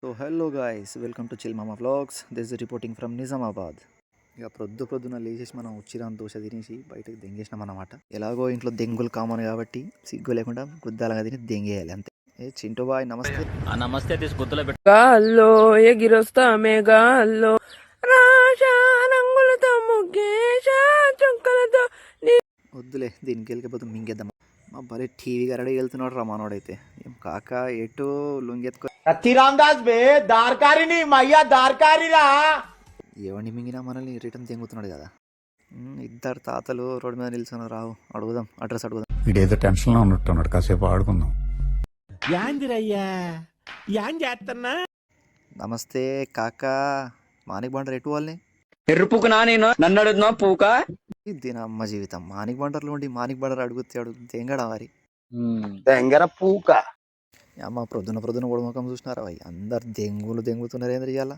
So hello guys, welcome to chill Mama vlogs. This is reporting from Nizamabad. ఇక ప్రొద్దున లేచేసి మనం ఉచ్చిరాని దోశ తినేసి బయటకు దెంగేసినాం అన్నమాట. ఎలాగో ఇంట్లో దెంగులు కామన్ కాబట్టి సిగ్గు లేకుండా గుద్దాలుగా తిని దెంగేయాలి అంతే. ఏ చింటూ బాయ్ నమస్తే. నమస్తే తీసి గుర్తులో పెట్టు. గాల్లో ఎగిరొస్తామే గాల్లో రాజా రంగులతో ముగ్గేశా చుక్కలతో వద్దులే, దీనికి వెళ్ళకపోతే మింగేద్దాం. మా భలే టీవీ గారడే వెళ్తున్నాడు రా మనోడైతే. ఏం కాక ఎటు లొంగెత్తుకో తీరాందాజ్ బే దార్కారిని మయ్యా దార్కారిరా ఎవరిని మింగినా మనల్ని రిటర్న్ తెంగుతున్నాడు కదా. ఇద్దరు తాతలు రోడ్డు మీద నిల్చున్నారు. రావు అడుగుదాం, అడ్రస్ అడుగుదాం. వీడేదో టెన్షన్లో ఉన్నట్టున్నాడు, కాసేపు ఆడుకుందాం. యాందిరయ్యా యాన్ చేస్తున్నా నమస్తే కాకా, మానిక్ బండర్ ఎటు వాళ్ళని ఎర్రుపుకునా నేను నన్ను అడుగుతున్నా పూక. దీని అమ్మ జీవితం. మానిక్ బండర్లో ఉండి మానిక్ బండర్ అడుగుతే ఎంగడా మరి దెంగర పూక అమ్మ ప్రొద్దున పొడముఖం చూసినారా అవి అందరు దెంగుతున్నారు. ఏం తెలియాల